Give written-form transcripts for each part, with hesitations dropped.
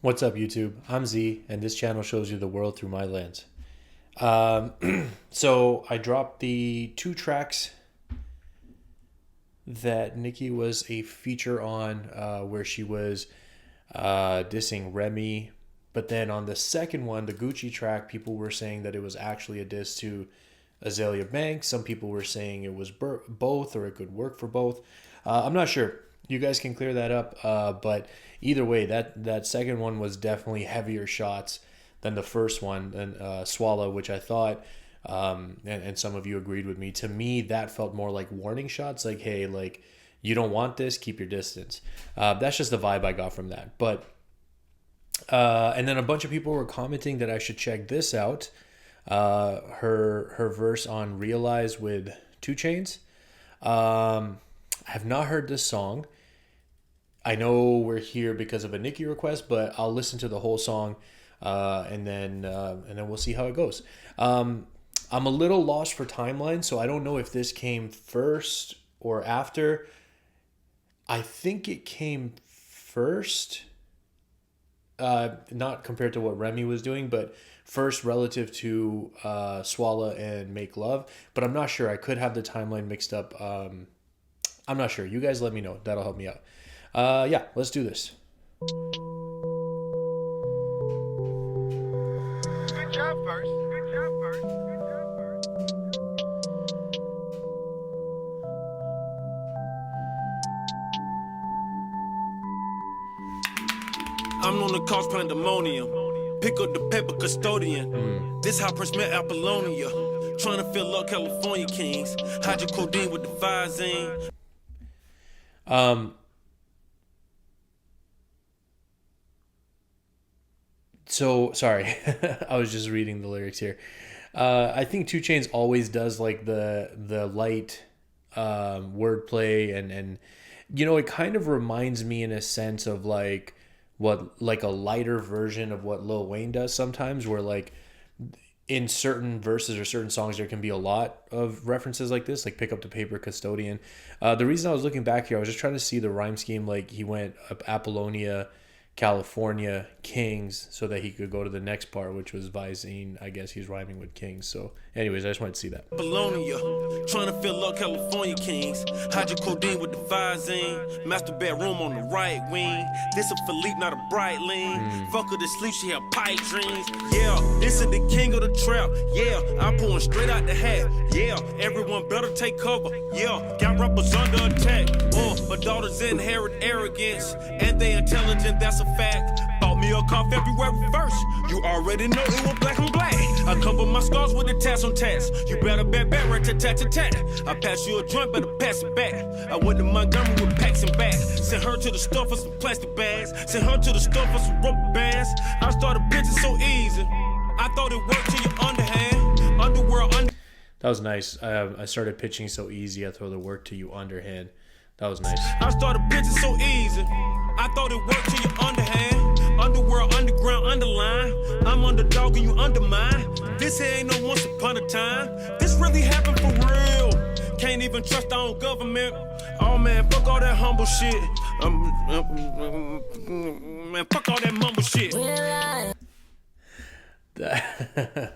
What's up, YouTube? I'm Z, and this channel shows you the world through my lens. So I dropped the 2 tracks that Nicki was a feature on, where she was dissing Remy. But then on the second one, the Gucci track, people were saying that it was actually a diss to Azalea Banks. Some people were saying it was both, or it could work for both. I'm not sure. You guys can clear that up. But either way, that second one was definitely heavier shots than the first one, and Swallow, which I thought, and some of you agreed with me. To me, that felt more like warning shots, like, hey, like, you don't want this, keep your distance. That's just the vibe I got from that. But and then a bunch of people were commenting that I should check this out. Her verse on Realize with Two Chainz. I have not heard this song. I know we're here because of a Nicki request, but I'll listen to the whole song, and then we'll see how it goes. I'm a little lost for timeline, so I don't know if this came first or after. I think it came first, not compared to what Remy was doing, but first relative to Swallow and Make Love. But I'm not sure. I could have the timeline mixed up. I'm not sure. You guys let me know. That'll help me out. Yeah, let's do this. Good job first. Good job first. Good job first. I'm on the cause pandemonium. Pick up the paper custodian. This how Prince met Apollonia. Trying to fill up California Kings. Hydrocodone with the Visine. So sorry, I was just reading the lyrics here. I think Two Chainz always does like the light wordplay, and you know, it kind of reminds me in a sense of like a lighter version of what Lil Wayne does sometimes, where like in certain verses or certain songs there can be a lot of references like this, like Pick Up the Paper Custodian. The reason I was looking back here, I was just trying to see the rhyme scheme. Like he went Apollonia, California, Kings, so that he could go to the next part, which was Visine. I guess he's rhyming with Kings. So anyways, I just wanted to see that. Apollonia. Trying to fill up California Kings. Hydrocodone with the Visine. Master bedroom on the right wing. This a Philippe, not a bright lean. Fuck her to sleep, she have pipe dreams. Yeah, this is the king of the trap. Yeah, I'm pulling straight out the hat. Yeah, everyone better take cover. Yeah, got rappers under attack. My daughters inherit arrogance, and they intelligent, that's a fact. Bought me a car February 1st. You already know it was black and black. I cover my scars with a tats on tats. You better bet, right to tat to tat. I pass you a joint, better pass it back. I went to Montgomery with packs and bags. Sent her to the store for some plastic bags. Sent her to the store for some rubber bands. I started bitching so easy. I thought it worked till you underhand. Underworld under. That was nice. I started pitching so easy, I throw the work to you underhand. That was nice. I started bitching so easy. I thought it worked till you underhand. Underworld, underground, underline. I'm underdog and you undermine. This here ain't no once upon a time. This really happened for real. Can't even trust our own government. Oh man, fuck all that humble shit. Man, fuck all that mumble shit. That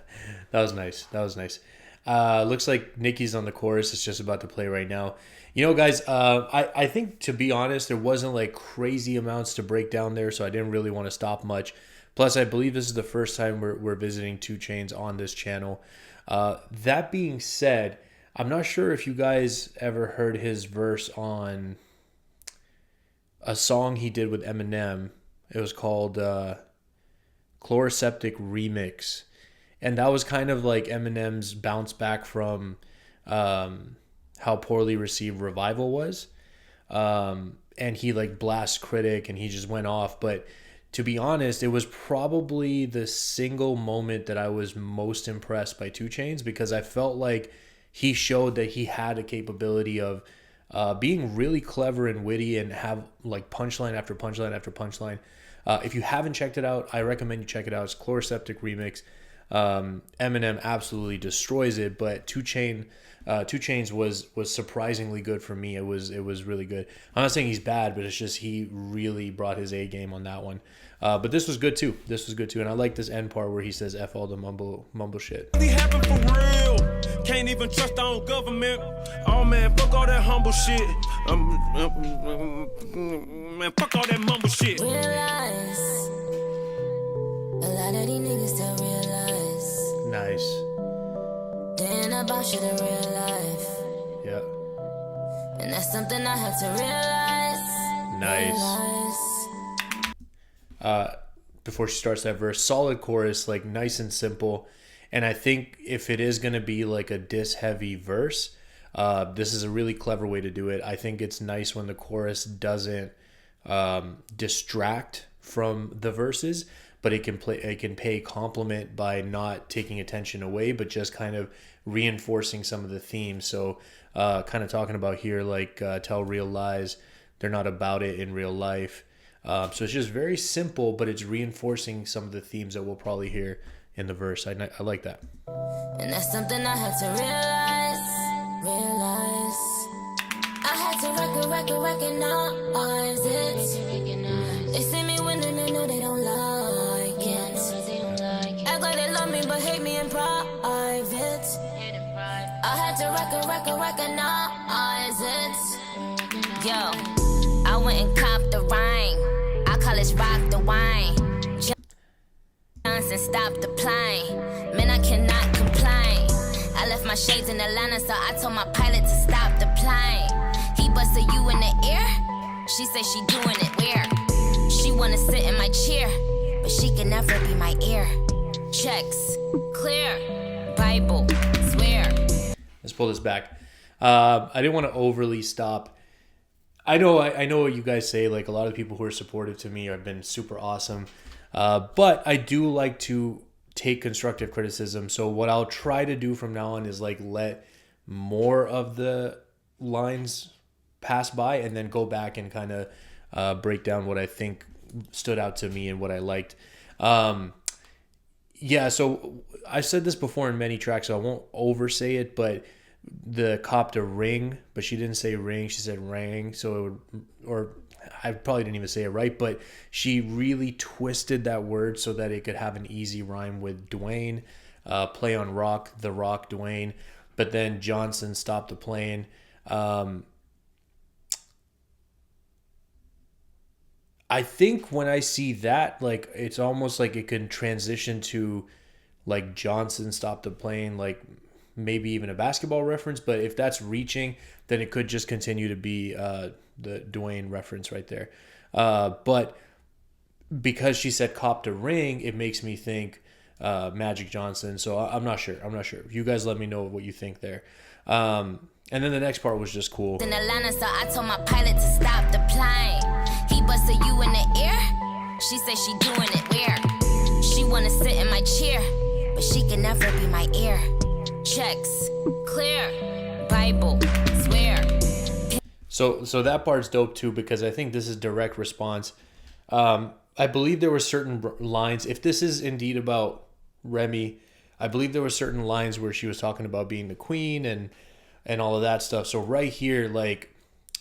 was nice. That was nice. Looks like Nicki's on the chorus. It's just about to play right now. You know, guys, I think, to be honest, there wasn't like crazy amounts to break down there, so I didn't really want to stop much. Plus, I believe this is the first time we're visiting Two Chainz on this channel. That being said, I'm not sure if you guys ever heard his verse on a song he did with Eminem. It was called Chloroseptic Remix. And that was kind of like Eminem's bounce back from how poorly received Revival was. And he like blast Critic and he just went off. But to be honest, it was probably the single moment that I was most impressed by Two Chainz, because I felt like he showed that he had a capability of being really clever and witty and have like punchline after punchline after punchline. If you haven't checked it out, I recommend you check it out. It's Chloroseptic Remix. Eminem absolutely destroys it, but Two Chainz was surprisingly good for me. It was really good. I'm not saying he's bad, but it's just he really brought his A game on that one. But this was good too. And I like this end part where he says "F all the mumble shit." Really happen for real. Can't even trust our own government. Oh man, fuck all that humble shit. Man, fuck all that mumble shit. Realize a lot of these niggas don't realize. Nice. They ain't about shit in real life. Yeah. And that's something I had to realize. Nice. Before she starts that verse, solid chorus, like nice and simple. And I think if it is going to be like a diss heavy verse, this is a really clever way to do it. I think it's nice when the chorus doesn't distract from the verses, but it can pay compliment by not taking attention away, but just kind of reinforcing some of the themes. So kind of talking about here, like tell real lies, they're not about it in real life. So it's just very simple, but it's reinforcing some of the themes that we'll probably hear in the verse. I like that. And that's something I had to realize. I had to recognize it. They see me winning and know they don't like it. Act like they love me but hate me in private. I had to recognize it. Yo, I went and copped the ring. I call it rock the wine. Johnson stopped the plane. Man, I cannot complain. I left my shades in Atlanta, so I told my pilot to stop the plane. He busted you in the ear. She said she doing it where? She wanna sit in my chair, but she can never be my ear. Checks, clear, Bible, swear. Let's pull this back. I didn't want to overly stop. I know what you guys say. Like a lot of people who are supportive to me have been super awesome. But I do like to take constructive criticism. So what I'll try to do from now on is like let more of the lines pass by and then go back and kind of break down what I think stood out to me and what I liked. Yeah, so I've said this before in many tracks, so I won't oversay it, but the cop to ring, but she didn't say ring, she said rang, so it would, or I probably didn't even say it right, but she really twisted that word so that it could have an easy rhyme with Dwayne, play on rock, the rock Dwayne, but then Johnson stopped the plane. I think when I see that, like, it's almost like it can transition to like Johnson stopped the plane, like maybe even a basketball reference, but if that's reaching, then it could just continue to be the Dwayne reference right there. But because she said cop to ring, it makes me think Magic Johnson. So I'm not sure. You guys let me know what you think there. And then the next part was just cool. In Atlanta, so I told my pilot to stop the plane. He busted you in the ear. She said she doing it where? She wanna sit in my chair, but she can never be my ear. Checks, clear, Bible, swear. So that part's dope too, because I think this is direct response. I believe there were certain lines, if this is indeed about Remy, I believe there were certain lines where she was talking about being the queen and all of that stuff. So right here, like,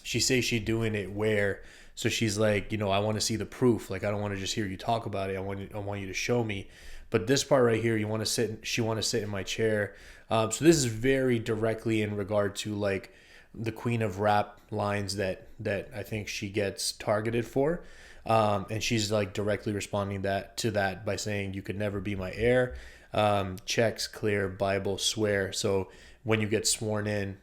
she says she doing it where, so she's like, you know, I want to see the proof. Like, I don't want to just hear you talk about it. I want you to show me. But this part right here, she want to sit in my chair. So this is very directly in regard to like the queen of rap lines that I think she gets targeted for. And she's like directly responding to that by saying, you could never be my heir. Checks, clear, Bible, swear. So when you get sworn in,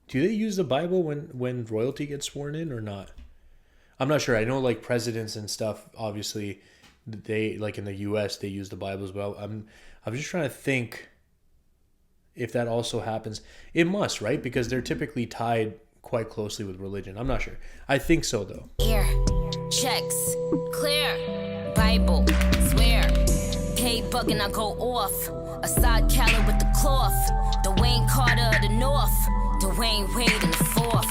do they use the Bible when royalty gets sworn in or not? I'm not sure. I know like presidents and stuff, obviously they, like in the US, they use the Bible as well. I'm just trying to think if that also happens. It must, right? Because they're typically tied quite closely with religion. I'm not sure. I think so though. Ear, checks, clear, Bible, swear. Pay bugging, I go off. A side Cali with the cloth. Dwayne Carter of the North. Dwayne Wade in the fourth.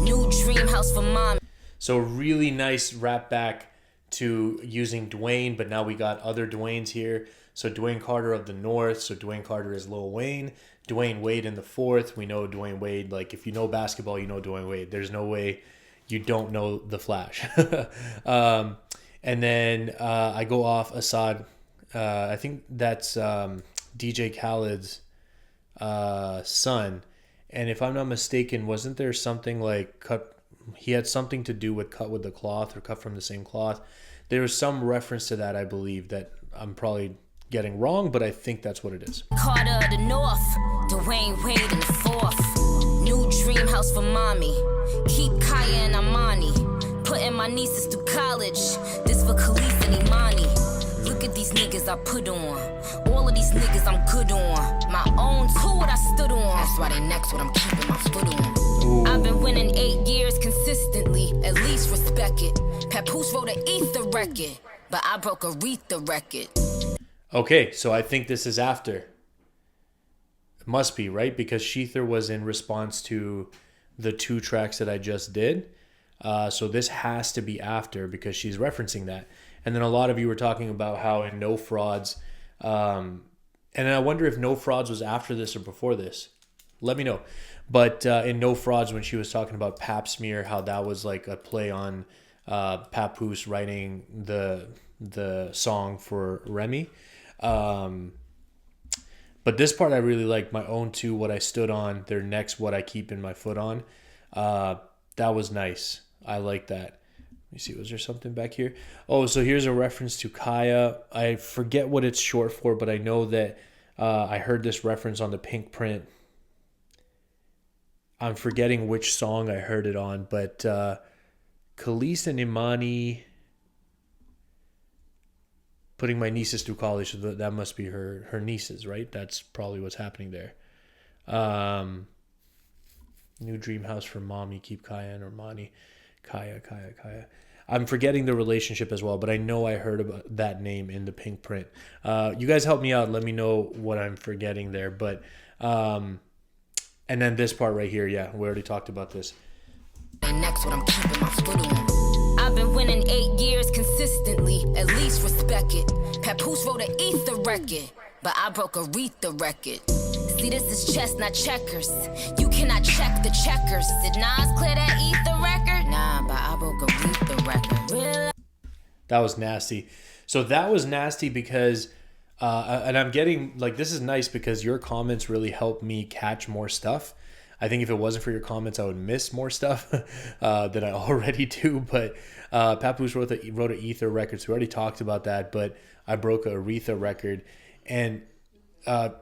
New dream house for mom. So really nice rap back to using Dwayne, but now we got other Dwaynes here. So Dwayne Carter of the North. So Dwayne Carter is Lil Wayne. Dwayne Wade in the fourth. We know Dwayne Wade. Like, if you know basketball, you know Dwayne Wade. There's no way you don't know the Flash. And then I go off Assad. I think that's DJ Khaled's son. And if I'm not mistaken, wasn't there something like cut? He had something to do with cut with the cloth or cut from the same cloth. There was some reference to that, I believe, that I'm probably getting wrong, but I think that's what it is. Carter of the North, Dwayne Wade in the fourth. New dream house for mommy. Keep Kaya and Amani. Putting my nieces through college. This for Khalees and Imani. Look at these niggas I put on. All of these niggas I'm good on. My own two what I stood on. That's why they next what I'm keeping my foot on. Ooh. I've been winning 8 years consistently. At least respect it. Papoose wrote an ether record, but I broke a Aretha record. Okay, so I think this is after. It must be, right? Because Sheether was in response to the 2 tracks that I just did. So this has to be after because she's referencing that. And then a lot of you were talking about how in No Frauds, and then I wonder if No Frauds was after this or before this. Let me know. But in No Frauds, when she was talking about Pap Smear, how that was like a play on Papoose writing the song for Remy. But this part I really like. My own two, what I stood on. Their next, what I keep in my foot on. That was nice. I like that. Let me see. Was there something back here? Oh, so here's a reference to Kaya. I forget what it's short for, but I know that I heard this reference on the Pink Print. I'm forgetting which song I heard it on, but Khalees and Imani putting my nieces through college, so that must be her nieces, right? That's probably what's happening there. New dream house for mommy, keep Kaya and Armani. Kaya. I'm forgetting the relationship as well, but I know I heard about that name in the Pink Print. You guys help me out. Let me know what I'm forgetting there. But and then this part right here, yeah, we already talked about this. Next, what I'm keeping my foot on. I've been winning 8 years consistently. At least respect it. Papoose wrote an ether record, but I broke a Aretha record. See, this is chess, not checkers. You cannot check the checkers. Did Nas clear that ether record? Nah, but I broke a Aretha record. Real. That was nasty. So that was nasty because, and I'm getting, like, this is nice because your comments really help me catch more stuff. I think if it wasn't for your comments, I would miss more stuff than I already do. But Papoose wrote an ether record, so we already talked about that. But I broke a Aretha record, and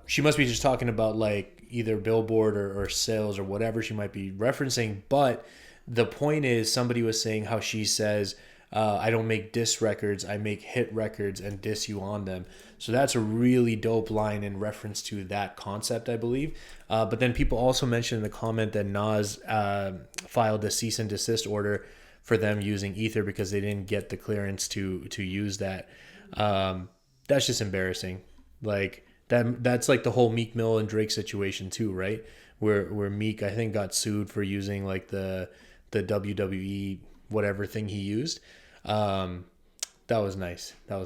she must be just talking about like either Billboard or sales or whatever she might be referencing. But the point is, somebody was saying how she says, I don't make diss records, I make hit records and diss you on them. So that's a really dope line in reference to that concept, I believe. But then people also mentioned in the comment that Nas filed a cease and desist order for them using ether because they didn't get the clearance to use that. That's just embarrassing. Like that's like the whole Meek Mill and Drake situation too, right? Where Meek, I think, got sued for using like the WWE whatever thing he used. That was nice. The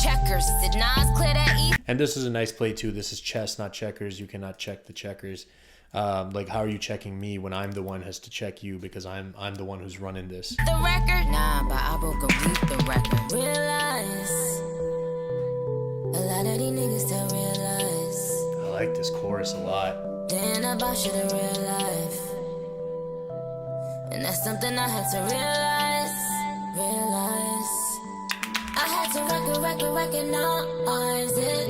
checkers, did Nas clear that And this is a nice play too. This is chess, not checkers. You cannot check the checkers. Like, how are you checking me when I'm the one has to check you because I'm the one who's running this? The record? Nah, but I broke a Aretha record. Realize a lot of these niggas still realize. I like this chorus a lot. Then about shit in real life. And that's something I had to realize. I had to recognize it.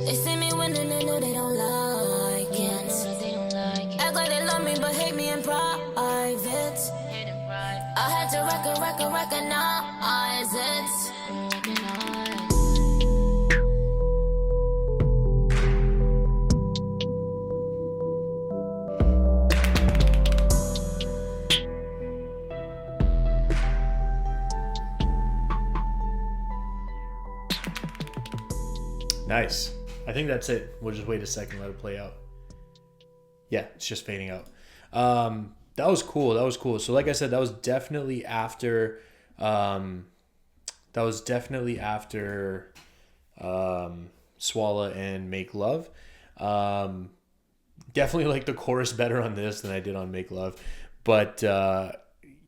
They see me winning, they know they don't like it. Act like they love me, but hate me in private. I had to recognize it. Nice. I think that's it. We'll just wait a second, let it play out. Yeah, it's just fading out. That was cool. So like I said, that was definitely after That was definitely after Swalla and Make Love. Definitely like the chorus better on this than I did on Make Love. But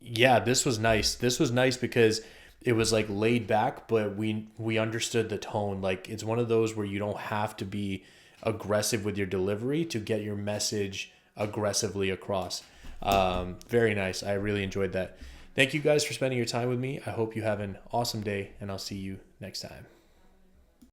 yeah, this was nice. This was nice because it was like laid back, but we understood the tone. Like it's one of those where you don't have to be aggressive with your delivery to get your message aggressively across. Very nice. I really enjoyed that. Thank you guys for spending your time with me. I hope you have an awesome day, and I'll see you next time.